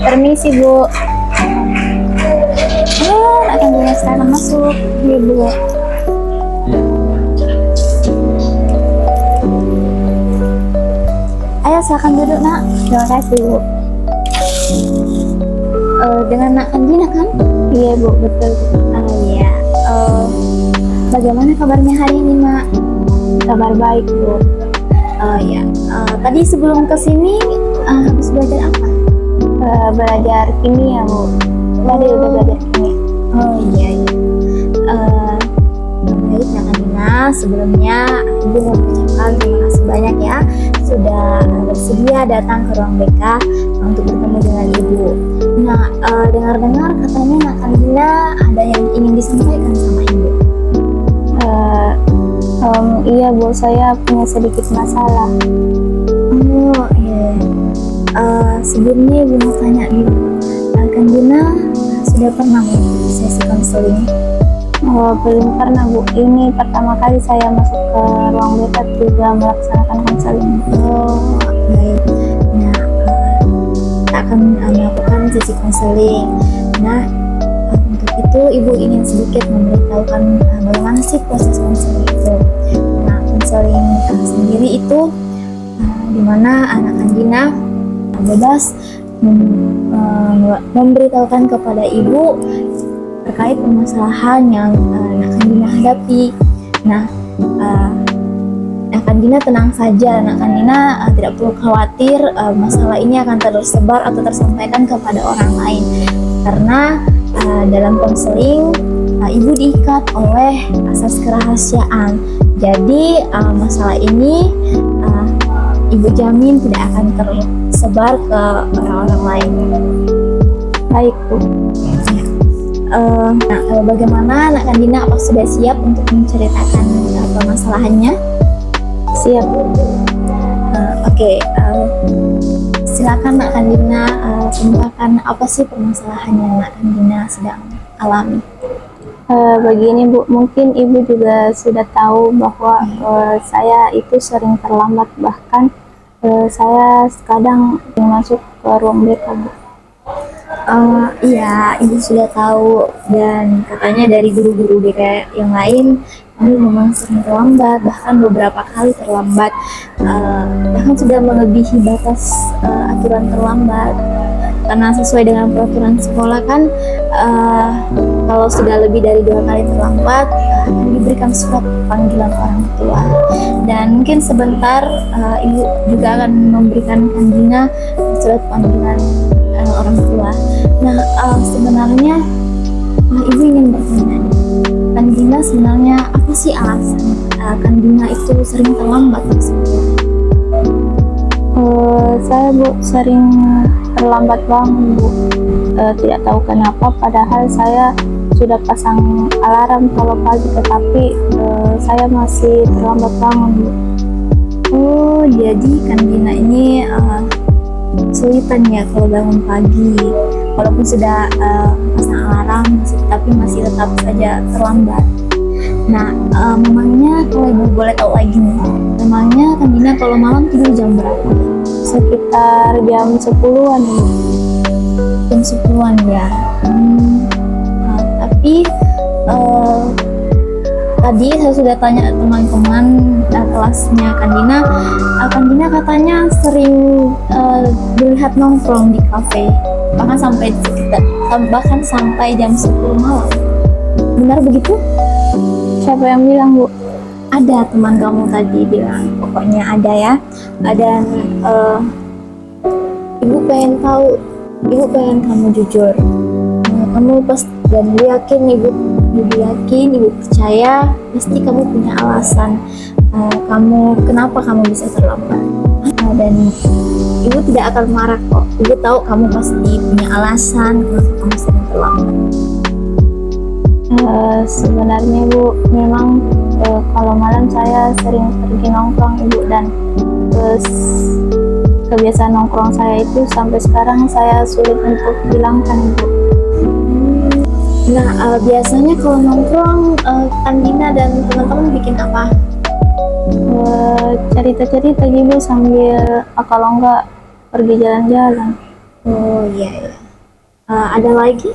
Permisi Bu. Akan punya sekarang masuk. Iya Bu. Ayo silakan duduk nak. Terima kasih Bu. Dengan Nak Kandina kan? Iya Bu, betul. Iya. Bagaimana kabarnya hari ini Nak? Kabar baik Bu. Ya. Tadi sebelum kesini habis belajar apa? Belajar kimia Bu. Tadi udah belajar kimia. Oh iya. Baik Nak Kandina, sebelumnya Ibu mau mengucapkan terima kasih banyak ya sudah bersedia datang ke ruang BK untuk bertemu dengan Ibu. Nah, dengar-dengar katanya Nak Kandina ada yang ingin disampaikan sama Ibu. Iya Bu, saya punya sedikit masalah. Oh iya. Sebelumnya Ibu mau tanya dulu, Kandina sudah pernah mengikuti sesi konseling? Belum pernah Bu, ini pertama kali saya masuk ke ruang BK juga melaksanakan konseling. Oh baik. Nah, kita akan melakukan sesi konseling. Nah, untuk itu Ibu ingin sedikit memberitahukan bagaimana sih proses konseling itu. Nah, konseling sendiri itu dimana anak Kandina bebas memberitahukan kepada Ibu terkait permasalahan yang Nak Kandina hadapi. Nah, Nak Kandina tenang saja, Nak Kandina tidak perlu khawatir masalah ini akan tersebar atau tersampaikan kepada orang lain, karena dalam konseling Ibu diikat oleh asas kerahasiaan. Jadi masalah ini Ibu jamin tidak akan tersebar ke orang-orang lain. Baik Bu. Bagaimana Nak Kandina, apa sudah siap untuk menceritakan permasalahannya? Siap Bu. Oke. Silakan Nak Kandina tambahkan apa sih permasalahannya Nak Kandina sedang alami. Begini Bu, mungkin Ibu juga sudah tahu bahwa saya itu sering terlambat, bahkan saya kadang masuk ke ruang BK Bu. Iya, Ibu sudah tahu, dan katanya dari guru-guru BK yang lain Ibu memang sering terlambat, bahkan beberapa kali terlambat, bahkan sudah melebihi batas aturan terlambat. Karena sesuai dengan peraturan sekolah kan, kalau sudah lebih dari 2 kali terlambat akan diberikan surat panggilan orang tua. Dan mungkin sebentar Ibu juga akan memberikan Kandina surat panggilan orang tua. Nah, sebenarnya Ibu ingin bertanya, Kandina sebenarnya apa sih alasan Kandina itu sering terlambat tersebut? Saya Bu sering terlambat bangun Bu. Tidak tahu kenapa, padahal saya sudah pasang alarm kalau pagi, tetapi saya masih terlambat bangun Bu. Oh, jadi Kandina ini kesulitan ya kalau bangun pagi, walaupun sudah pasang alarm, tapi masih tetap saja terlambat. Nah, memangnya kalau Ibu boleh tahu lagi nih, memangnya Kandina kalau malam tidur jam berapa? Sekitar jam 10-an Ibu. Jam 10-an ya. Tapi tadi saya sudah tanya teman-teman kelasnya Kandina, Kandina katanya sering dilihat nongkrong di kafe, bahkan sampai jam 10 malam. Benar begitu? Siapa yang bilang Bu? Ada teman kamu tadi bilang, pokoknya ada ya. Dan Ibu pengen tahu, Ibu pengen kamu jujur. Kamu pasti, dan Ibu yakin, Ibu percaya pasti kamu punya alasan kenapa kamu bisa terlambat. Dan Ibu tidak akan marah kok. Ibu tahu kamu pasti punya alasan kenapa kamu sering terlambat. Sebenarnya Bu, memang kalau malam saya sering pergi nongkrong Ibu, dan kebiasaan nongkrong saya itu sampai sekarang saya sulit untuk hilangkan, Bu. Nah, biasanya kalau nongkrong, Kandina dan teman-teman bikin apa? Cerita-cerita gitu sambil kalau enggak pergi jalan-jalan. Oh iya, iya. Ada lagi?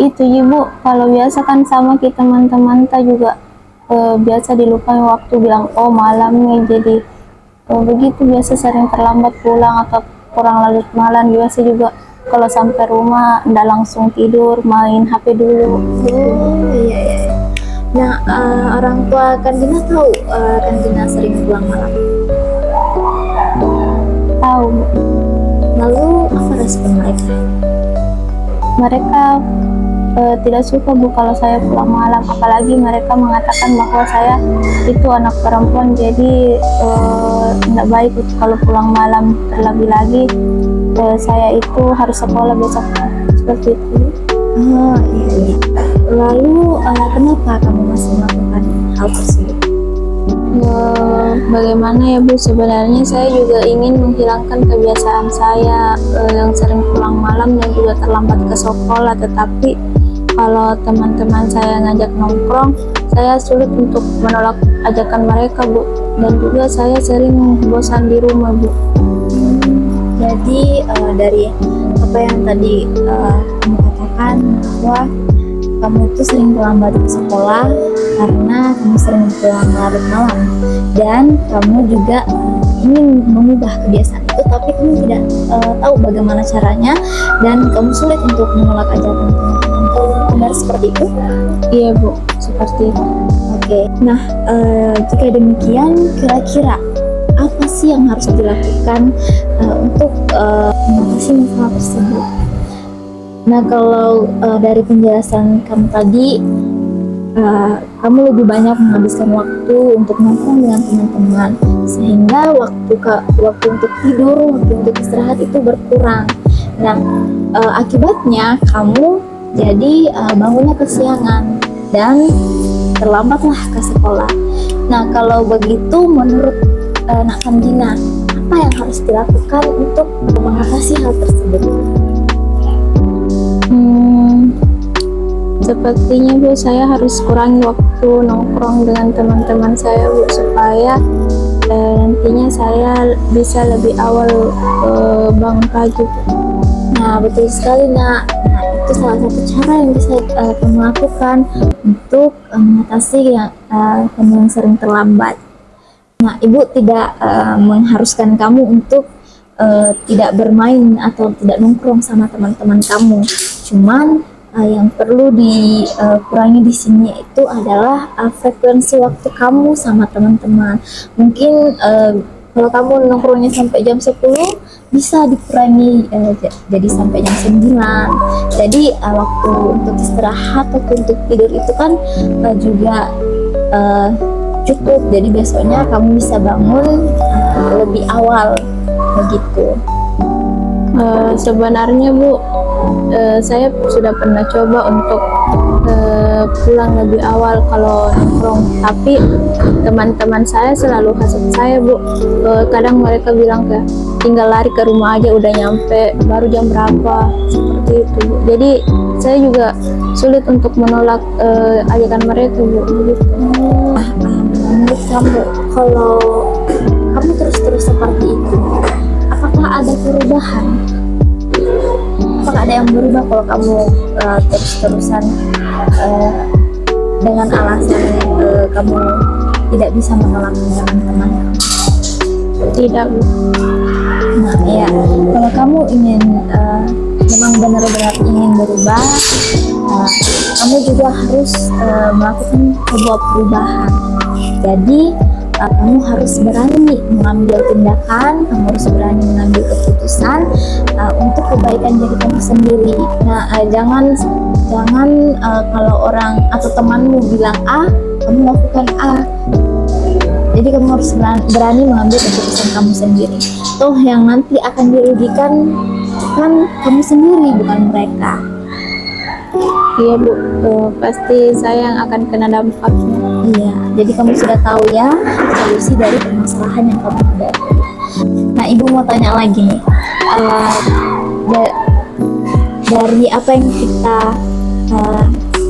Itu ya, Bu, kalau biasa kan sama kita teman-teman ta juga biasa dilupain waktu bilang oh malam nih, jadi begitu biasa sering terlambat pulang atau kurang larut malam. Biasa juga kalau sampai rumah ndak langsung tidur, main HP dulu. Oh iya, iya. Nah, orang tua Kandina tahu Kandina sering pulang malam. Tahu, Bu. Lalu apa respon mereka? Mereka tidak suka, Bu, kalau saya pulang malam, apalagi mereka mengatakan bahwa saya itu anak perempuan, jadi tidak baik kalau pulang malam. Terlebih lagi saya itu harus sekolah besok, seperti itu. Oh iya, iya. Lalu kenapa kamu masih melakukan hal tersebut? Bagaimana ya, Bu, sebenarnya saya juga ingin menghilangkan kebiasaan saya yang sering pulang malam dan juga terlambat ke sekolah, tetapi kalau teman-teman saya ngajak nongkrong, saya sulit untuk menolak ajakan mereka, Bu. Dan juga saya sering bosan di rumah, Bu. Jadi dari apa yang tadi kamu katakan bahwa kamu itu sering terlambat ke sekolah karena kamu sering pulang larut malam, dan kamu juga ingin mengubah kebiasaan itu, tapi kamu tidak tahu bagaimana caranya, dan kamu sulit untuk menolak ajakan teman-teman kamu. Benar seperti itu? Iya, Bu, seperti itu. Oke. Nah, jika demikian, kira-kira apa sih yang harus dilakukan untuk mengatasi masalah tersebut? Nah, kalau dari penjelasan kamu tadi, kamu lebih banyak menghabiskan waktu untuk nongkrong dengan teman-teman, sehingga waktu untuk tidur, waktu untuk istirahat itu berkurang. Nah, akibatnya kamu jadi bangunnya kesiangan dan terlambatlah ke sekolah. Nah, kalau begitu menurut Nak Kandina, apa yang harus dilakukan untuk mengatasi hal tersebut? Sepertinya, Bu, saya harus kurangi waktu nongkrong dengan teman-teman saya, Bu, supaya nantinya saya bisa lebih awal bangun pagi. Nah, betul sekali, Nak. Nah, itu salah satu cara yang bisa kamu lakukan untuk mengatasi kamu yang sering terlambat. Nah, Ibu tidak mengharuskan kamu untuk tidak bermain atau tidak nongkrong sama teman-teman kamu. Cuman yang perlu dikurangi di sini itu adalah frekuensi waktu kamu sama teman-teman. Mungkin kalau kamu nongkrongnya sampai jam 10, bisa dikurangi jadi sampai jam 9. Jadi waktu untuk istirahat atau untuk tidur itu kan juga cukup. Jadi besoknya kamu bisa bangun lebih awal begitu. Sebenarnya, Bu, saya sudah pernah coba untuk pulang lebih awal kalau nongkrong, tapi teman-teman saya selalu hasut saya, Bu. Kadang mereka bilang kayak tinggal lari ke rumah aja udah nyampe, baru jam berapa, seperti itu, Bu. Jadi saya juga sulit untuk menolak ajakan mereka, Bu, begitu. Menurut kamu, kalau kamu terus-terus seperti itu, apakah ada perubahan? Apakah ada yang berubah kalau kamu terus-terusan dengan alasan kamu tidak bisa menolak teman-teman kamu? Tidak, Bu. Nah, ya, kalau kamu ingin memang benar-benar ingin berubah, kamu juga harus melakukan sebuah perubahan. Jadi kamu harus berani mengambil tindakan, kamu harus berani mengambil keputusan untuk kebaikan diri kamu sendiri. Nah, jangan kalau orang atau temanmu bilang A, kamu lakukan A. Jadi kamu harus berani mengambil keputusan kamu sendiri. Toh yang nanti akan dirugikan kan kamu sendiri, bukan mereka. Iya Bu, pasti saya yang akan kena dampaknya. Iya, jadi kamu sudah tahu ya solusi dari permasalahan yang kamu hadapi. Nah, Ibu mau tanya lagi nih, uh, da- dari apa yang kita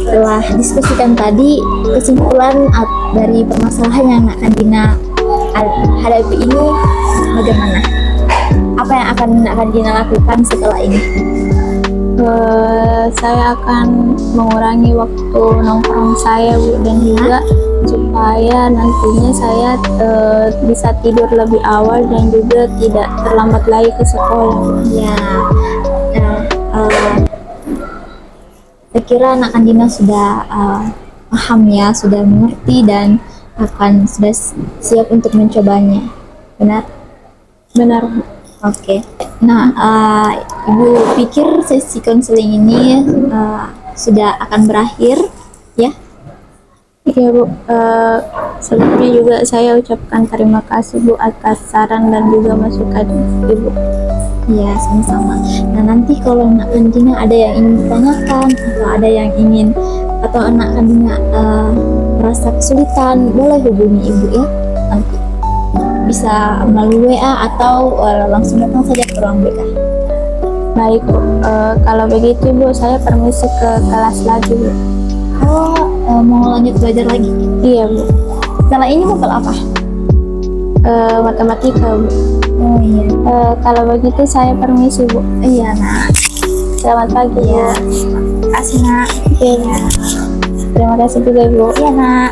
telah diskusikan tadi, kesimpulan dari permasalahan yang akan Dina hadapi ini bagaimana? Apa yang akan Dina lakukan setelah ini? Saya akan mengurangi waktu nongkrong saya Bu, dan juga supaya nantinya saya bisa tidur lebih awal dan juga tidak terlambat lagi ke sekolah. Ya, nah, saya kira anak Dina sudah paham ya, sudah mengerti dan sudah siap untuk mencobanya. Benar? Benar Bu. Oke. Nah, Ibu pikir sesi konseling ini sudah akan berakhir, ya? Iya Bu, sebelumnya juga saya ucapkan terima kasih Bu atas saran dan juga masukan Ibu. Iya, sama-sama. Nah, nanti kalau anak Dina ada yang ingin ditanyakan atau ada yang ingin atau anak Dina merasa kesulitan, boleh hubungi Ibu ya. Nanti bisa melalui WA atau langsung datang saja ke ruang BK. Baik Bu, kalau begitu Bu, saya permisi ke kelas lagi Bu. Oh, mau lanjut belajar lagi? Iya Bu. Setelah ini mau kalau apa? Matematika Bu. Oh iya. Kalau begitu saya permisi Bu. Iya, Nak. Selamat pagi Ya. Bu. Terima kasih, Nak. Iya. Terima kasih juga Bu. Iya, Nak.